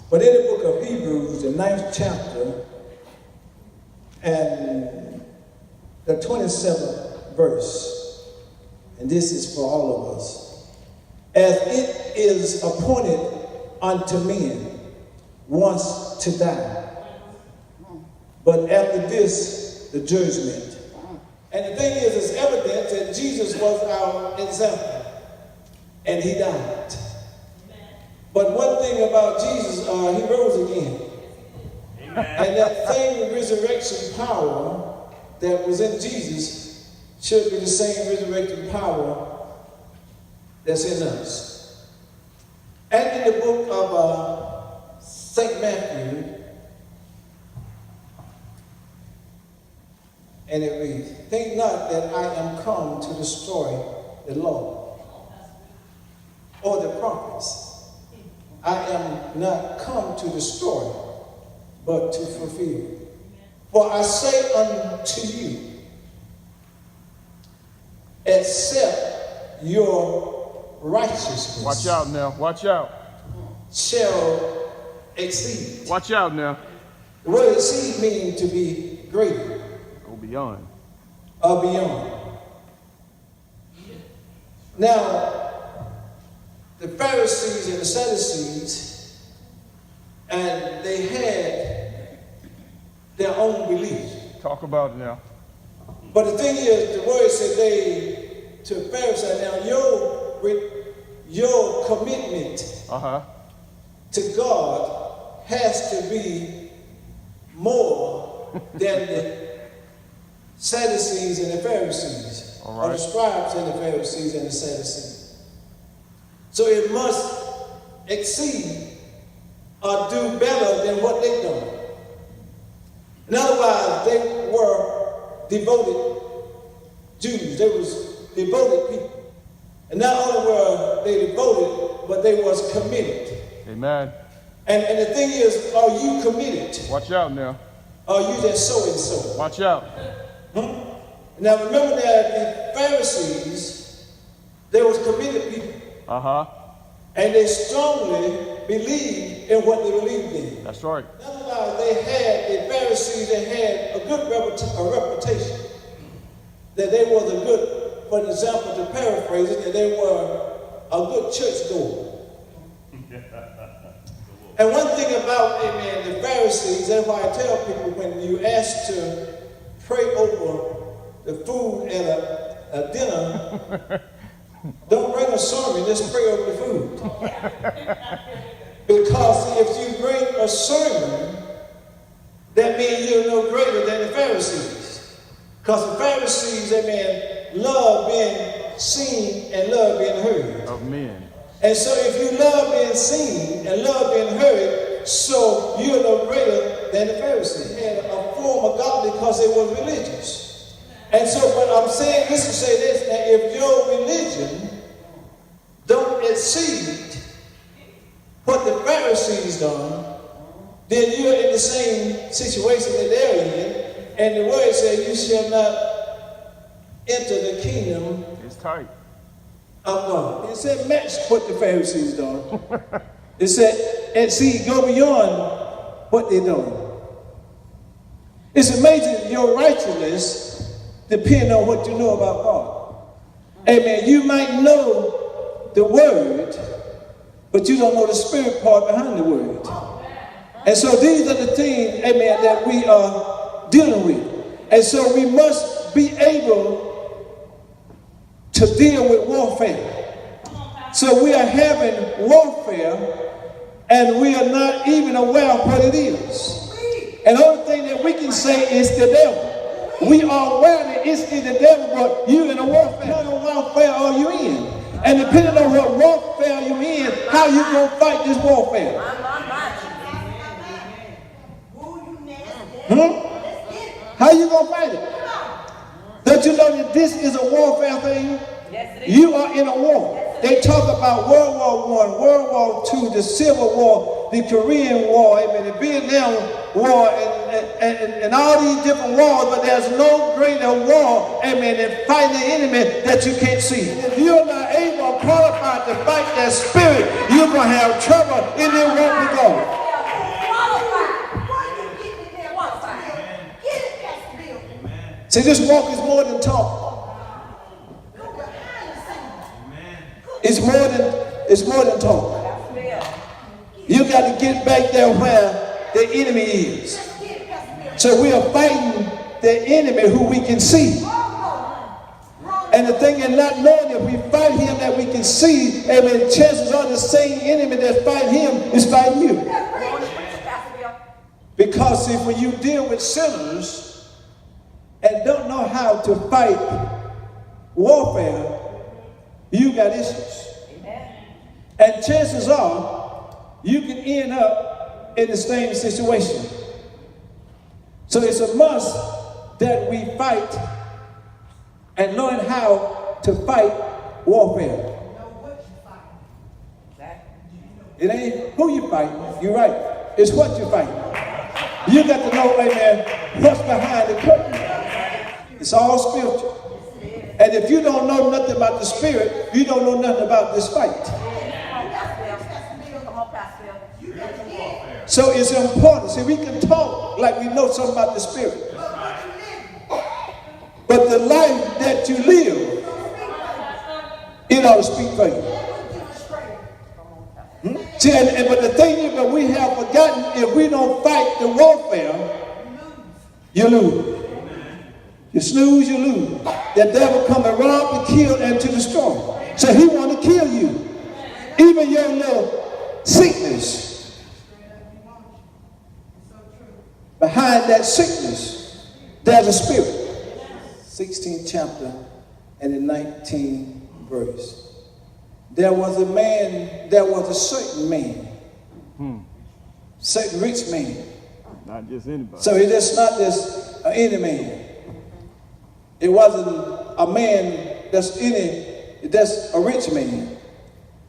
But in the book of Hebrews, the 9th chapter, and the 27th verse, and this is for all of us. As it is appointed unto men once to die, but after this, the judgment. And the thing is, it's evident that Jesus was our example, and he died. But one thing about Jesus, he rose again. Amen. And that same resurrection power that was in Jesus should be the same resurrection power that's in us. And in the book of St. Matthew, and it reads, "Think not that I am come to destroy the law or the prophets. I am not come to destroy, but to fulfill. For I say unto you, except your righteousness," watch out now, watch out, "shall exceed." watch out now. The word exceed means to be greater. Go beyond. Or beyond. Now, the Pharisees and the Sadducees, and they had their own beliefs. Talk about it now. But the thing is, the word said they, to the Pharisees, now your commitment to God has to be more than the Sadducees and the Pharisees, or the scribes and the Pharisees and the Sadducees. So it must exceed or do better than what they've done. In other words, they were devoted Jews. They was devoted people. And not only were they devoted, but they was committed. Amen. And the thing is, are you committed? Watch out now. Are you just so and so? Watch out. Now remember that the Pharisees, they was committed people. And they strongly believed in what they believed in. That's right. Otherwise, the Pharisees, they had a good reputation. That they was a good, for example, to paraphrase it, that they were a good church goer. And one thing about, amen, the Pharisees, that's why I tell people when you ask to pray over the food at a dinner, don't bring a sermon, just pray over the food. Because if you bring a sermon, that means you're no greater than the Pharisees. Because the Pharisees, amen, love being seen and love being heard. Of men. And so if you love being seen and love being heard, so you're no greater than the Pharisees. They had a form of God because they were religious. And so, but I'm saying this to say this, that if your religion don't exceed what the Pharisees done, then you're in the same situation that they're in. And the word says, you shall not enter the kingdom. It's tight. Of God. It said, match what the Pharisees done. It said, exceed, go beyond what they done. It's amazing your righteousness depends on what you know about God. Amen. You might know the word, but you don't know the spirit part behind the word. And so these are the things, amen, that we are dealing with. And so we must be able to deal with warfare. So we are having warfare, and we are not even aware of what it is. And the only thing that we can say is the devil. We are aware that it's the devil, but you're in a warfare. What warfare are you in? And depending on what warfare you're in, how you going to fight this warfare? How you going to fight it? Don't you know that this is a warfare thing? You are in a war. They talk about World War I, World War II, the Civil War, the Korean War, amen, the Vietnam War, and all these different wars, but there's no greater war, amen, than fighting the enemy that you can't see. If you're not able or qualified to fight that spirit, you're going to have trouble in this walk with God. See, this walk is more than talk. It's more than talk. You got to get back there where the enemy is. So we are fighting the enemy who we can see. And the thing is not knowing if we fight him that we can see, amen, chances are the same enemy that's fighting him is fighting you. Because see, when you deal with sinners and don't know how to fight warfare, you got issues. And chances are you can end up in the same situation. So it's a must that we fight and learn how to fight warfare. It ain't who you fight, you're right. It's what you fight. You got to know, amen, what's behind the curtain. It's all spiritual. And if you don't know nothing about the spirit, you don't know nothing about this fight. So it's important. See, we can talk like we know something about the spirit. But the life that you live, it ought to speak for you. See, but the thing is that we have forgotten, if we don't fight the warfare, you lose. You snooze, you lose. The devil come and rob, to kill, and to destroy. So he want to kill you. Even your little sickness. Behind that sickness, there's a spirit. 16th chapter and the 19th verse. There was a certain man, certain rich man. Not just anybody. So it's not just any man. It wasn't a man that's a rich man.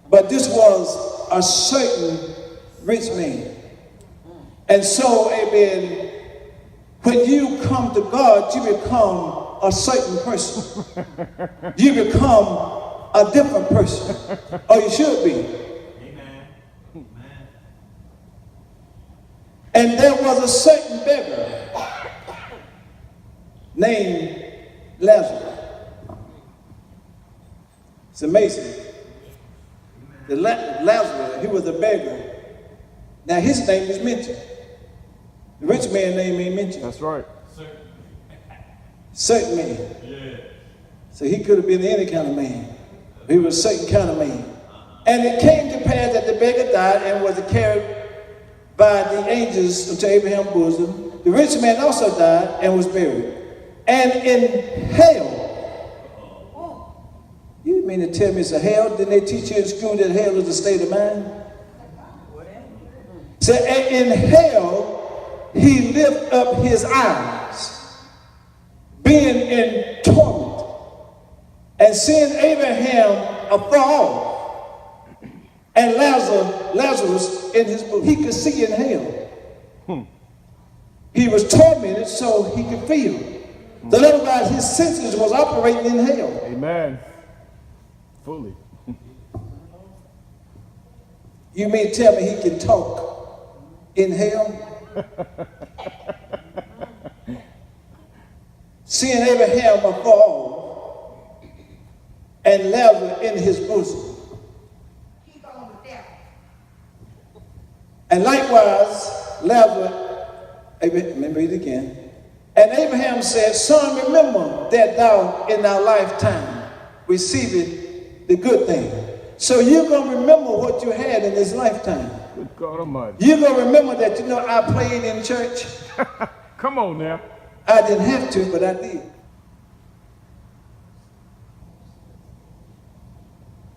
But this was a certain rich man. And so, amen, when you come to God, you become a certain person. You become a different person. Or you should be. Amen. And there was a certain beggar named Lazarus. It's amazing. Lazarus, he was a beggar. Now his name is mentioned. The rich man's name ain't mentioned. That's right. Certain man. Yeah. So he could have been any kind of man. He was a certain kind of man. And it came to pass that the beggar died and was carried by the angels unto Abraham's bosom. The rich man also died and was buried. And in hell, you mean to tell me it's a hell? Didn't they teach you in school that hell is a state of mind? So in hell, he lifted up his eyes, being in torment, and seeing Abraham afar off, and Lazarus in his book. He could see in hell. He was tormented so he could feel. So otherwise his senses was operating in hell. Amen. Fully. You mean to tell me he can talk in hell? Seeing Abraham afar off and Lazarus in his bosom. And likewise, Lazarus, let me read it again. And Abraham said, Son, remember that thou in thy lifetime received the good thing. So you're going to remember what you had in this lifetime. Good God Almighty. You're going to remember that, I played in church. Come on now. I didn't have to, but I did.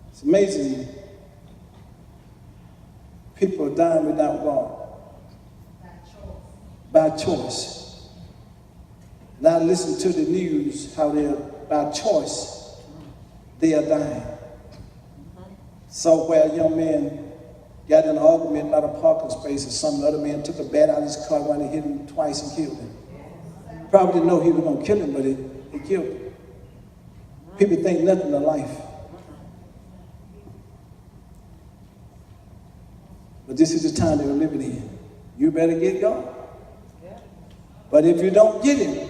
It's amazing. People are dying without God. By choice. Now listen to the news, how they're, by choice, they are dying. So where a young man got in an argument about a parking space or something, the other man took a bat out of his car while he hit him twice and killed him. Probably didn't know he was going to kill him, but he killed him. People think nothing of life. But this is the time that we're living in. You better get God. But if you don't get him,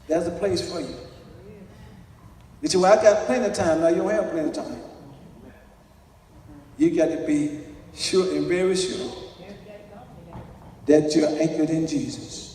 There's a place for you. You say, well, I got plenty of time. Now, you don't have plenty of time. You got to be sure and very sure that you're anchored in Jesus.